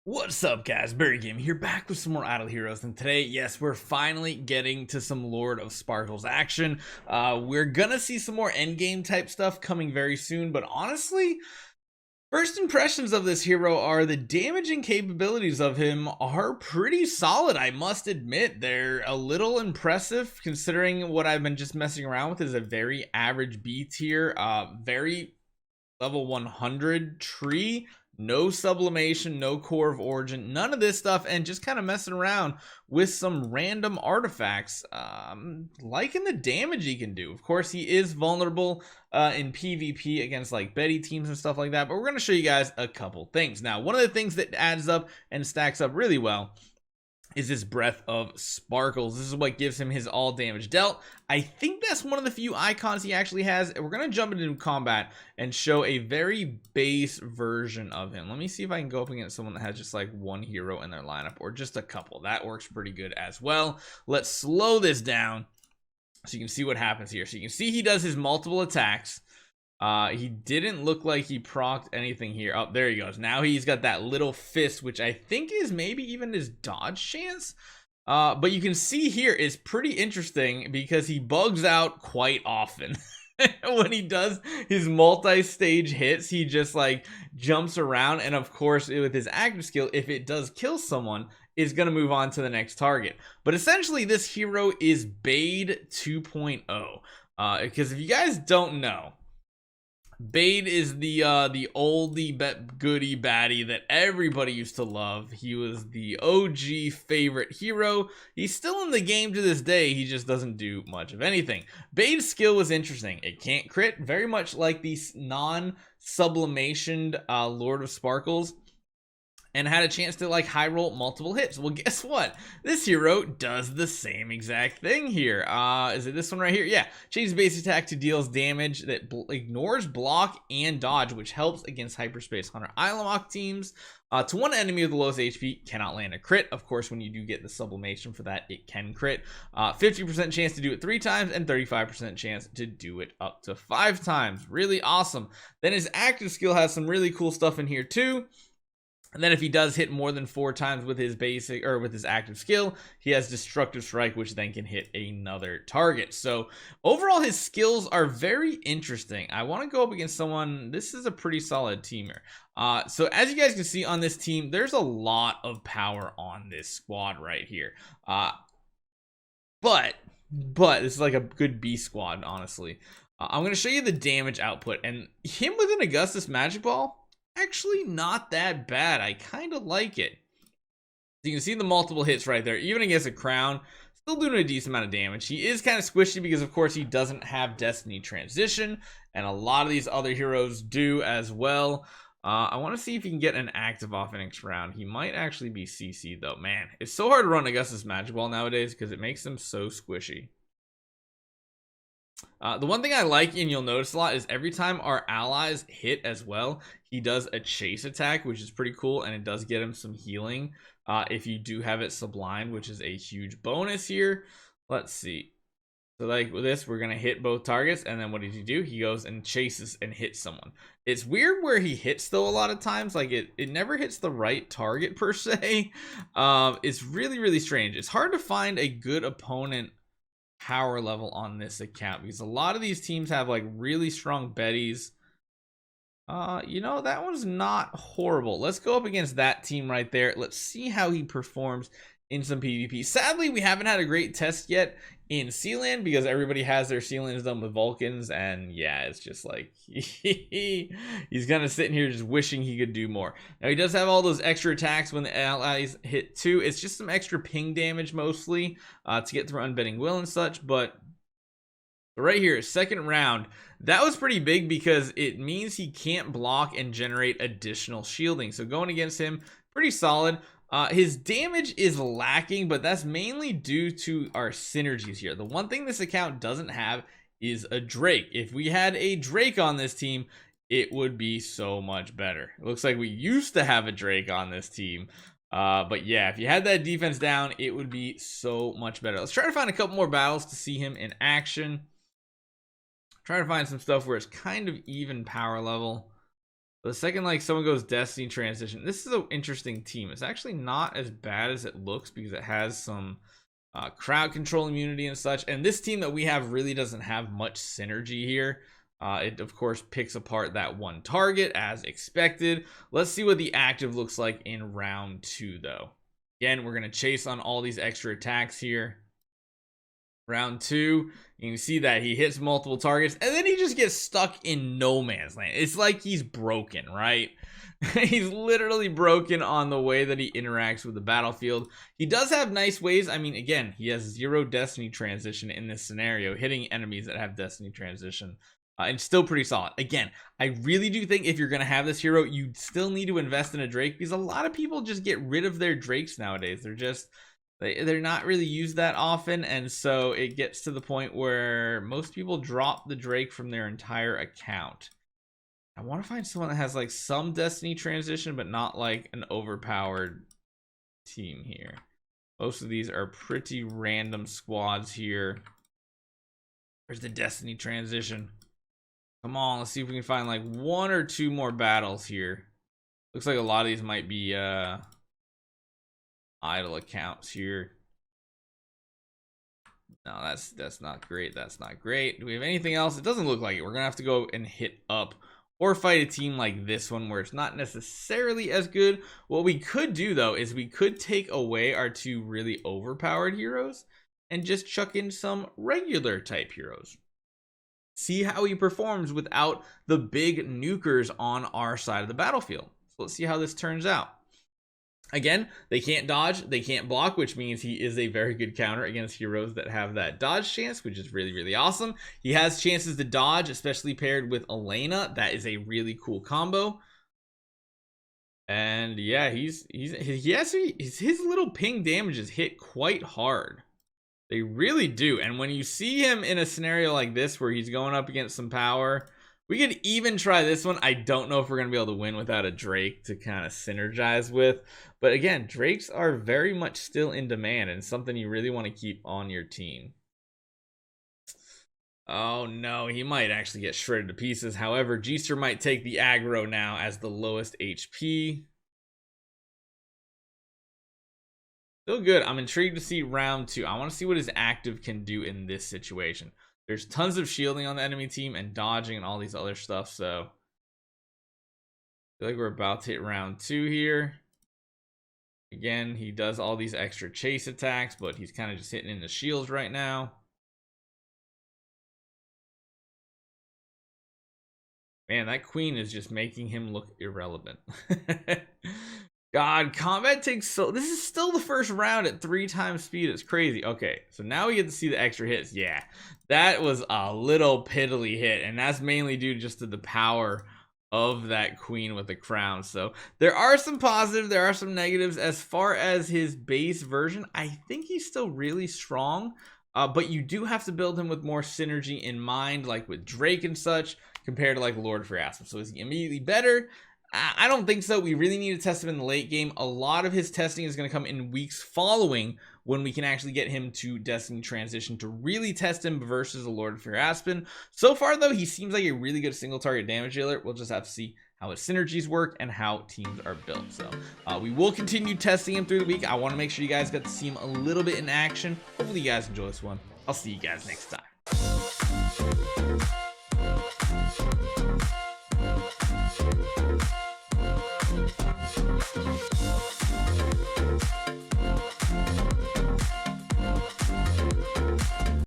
What's up, guys? BUGGY here, back with some more Idle Heroes, and today, yes, we're finally getting to some Lord of Sparkles action. We're gonna see some more endgame type stuff coming very soon, but honestly, first impressions of this hero are the damaging capabilities of him are pretty solid, I must admit. They're a little impressive, considering what I've been just messing around with is a very average B tier, very level 100 tree, no sublimation, no core of origin, none of this stuff, and just kind of messing around with some random artifacts, liking the damage he can do. Of course, he is vulnerable in PvP against like Betty teams and stuff like that, but we're going to show you guys a couple things. Now, one of the things that adds up and stacks up really well is his Breath of Sparkles. This is what gives him his all damage dealt. I think that's one of the few icons he actually has. We're going to jump into combat and show a very base version of him. Let me see if I can go up against someone that has just like one hero in their lineup or just a couple. That works pretty good as well. Let's slow this down so you can see what happens here. So you can see he does his multiple attacks. He didn't look like he procced anything here. Oh, there he goes. Now he's got that little fist, which I think is maybe even his dodge chance. But you can see here is pretty interesting because he bugs out quite often. When he does his multi-stage hits, he just like jumps around, and of course with his active skill, if it does kill someone, is going to move on to the next target. But essentially this hero is Bade 2.0, because if you guys don't know, Bade is the oldie but goodie baddie that everybody used to love. He was the OG favorite hero. He's still in the game to this day. He just doesn't do much of anything. Bade's skill was interesting. It can't crit, very much like the non-sublimationed Lord of Sparkles, and had a chance to like high roll multiple hits. Well, guess what? This hero does the same exact thing here. Is it this one right here? Yeah. Changes base attack to deals damage that ignores block and dodge, which helps against Hyperspace Hunter Islamok teams. To one enemy with the lowest HP, cannot land a crit. Of course, when you do get the sublimation for that, it can crit. 50% chance to do it 3 times and 35% chance to do it up to 5 times. Really awesome. Then his active skill has some really cool stuff in here too. And then if he does hit more than 4 times with his basic or with his active skill, he has Destructive Strike, which then can hit another target. So overall, his skills are very interesting. I want to go up against someone. This is a pretty solid teamer. So as you guys can see on this team, there's a lot of power on this squad right here. But this is like a good B squad, honestly. I'm going to show you the damage output, and him with an Augustus Magic Ball, actually not that bad. I kind of like it. So you can see the multiple hits right there, even against a crown, still doing a decent amount of damage. He is kind of squishy because of course he doesn't have Destiny Transition, and a lot of these other heroes do as well. I want to see if he can get an active off in next round. He might actually be CC though. Man, it's so hard to run Augustus Magic Ball nowadays because it makes them so squishy. The one thing I like, and you'll notice a lot, is every time our allies hit as well, he does a chase attack, which is pretty cool, and it does get him some healing if you do have it sublimed, which is a huge bonus here. Let's see. So like with this, we're going to hit both targets, and then what does he do? He goes and chases and hits someone. It's weird where he hits, though, a lot of times. Like, it never hits the right target, per se. It's really, really strange. It's hard to find a good opponent power level on this account because a lot of these teams have like really strong Bettys. You know, that one's not horrible. Let's go up against that team right there. Let's see how he performs in some PvP. Sadly, we haven't had a great test yet in Sealand because everybody has their Sealands done with Vulcans, and yeah, it's just like he's kind of sitting here just wishing he could do more. Now he does have all those extra attacks when the allies hit too. It's just some extra ping damage mostly to get through Unbending Will and such, but right here, second round, that was pretty big because it means he can't block and generate additional shielding. So going against him, pretty solid. His damage is lacking, but that's mainly due to our synergies here. The one thing this account doesn't have is a Drake. If we had a Drake on this team, it would be so much better. It looks like we used to have a Drake on this team. But yeah, if you had that defense down, it would be so much better. Let's try to find a couple more battles to see him in action. Try to find some stuff where it's kind of even power level. The second like someone goes Destiny Transition, this is an interesting team. It's actually not as bad as it looks because it has some crowd control immunity and such. And this team that we have really doesn't have much synergy here. It of course picks apart that one target as expected. Let's see what the active looks like in round 2 though. Again, we're going to chase on all these extra attacks here. Round 2, you can see that he hits multiple targets and then he just gets stuck in no man's land. It's like he's broken, right? He's literally broken on the way that he interacts with the battlefield. He does have nice ways. I mean, again, he has 0 Destiny Transition in this scenario, hitting enemies that have Destiny Transition. And still pretty solid. Again, I really do think if you're going to have this hero, you still need to invest in a Drake, because a lot of people just get rid of their Drakes nowadays. They're not really used that often, and so it gets to the point where most people drop the Drake from their entire account. I want to find someone that has like some Destiny Transition, but not like an overpowered team here. Most of these are pretty random squads here. Where's the Destiny Transition? Come on, let's see if we can find like 1 or 2 more battles here. Looks like a lot of these might be idle accounts here. No, that's not great. That's not great. Do we have anything else? It doesn't look like it. We're gonna have to go and hit up or fight a team like this one where it's not necessarily as good. What we could do though is we could take away our 2 really overpowered heroes and just chuck in some regular type heroes. See how he performs without the big nukers on our side of the battlefield. So let's see how this turns out. Again, they can't dodge, they can't block, which means he is a very good counter against heroes that have that dodge chance, which is really, really awesome. He has chances to dodge, especially paired with Elena. That is a really cool combo. And yeah, his little ping damages hit quite hard. They really do. And when you see him in a scenario like this where he's going up against some power, we could even try this one. I don't know if we're going to be able to win without a Drake to kind of synergize with. But again, Drakes are very much still in demand and something you really want to keep on your team. Oh no, he might actually get shredded to pieces. However, Jeester might take the aggro now as the lowest HP. Still good. I'm intrigued to see round 2. I want to see what his active can do in this situation. There's tons of shielding on the enemy team and dodging and all these other stuff, so I feel like we're about to hit round 2 here. Again, he does all these extra chase attacks, but he's kind of just hitting in the shields right now. Man, that queen is just making him look irrelevant. God, combat takes so... This is still the first round at 3 times speed. It's crazy. Okay, so now we get to see the extra hits. Yeah, that was a little piddly hit, and that's mainly due just to the power of that queen with the crown. So there are some positives, there are some negatives. As far as his base version, I think he's still really strong, but you do have to build him with more synergy in mind, like with Drake and such, compared to like Lord of Pharasma. So is he immediately better? I don't think so. We really need to test him in the late game. A lot of his testing is going to come in weeks following, when we can actually get him to Destiny Transition to really test him versus the Lord of Pharasma. So far though, he seems like a really good single target damage dealer. We'll just have to see how his synergies work and how teams are built. So we will continue testing him through the week. I want to make sure you guys got to see him a little bit in action. Hopefully you guys enjoy this one. I'll see you guys next time.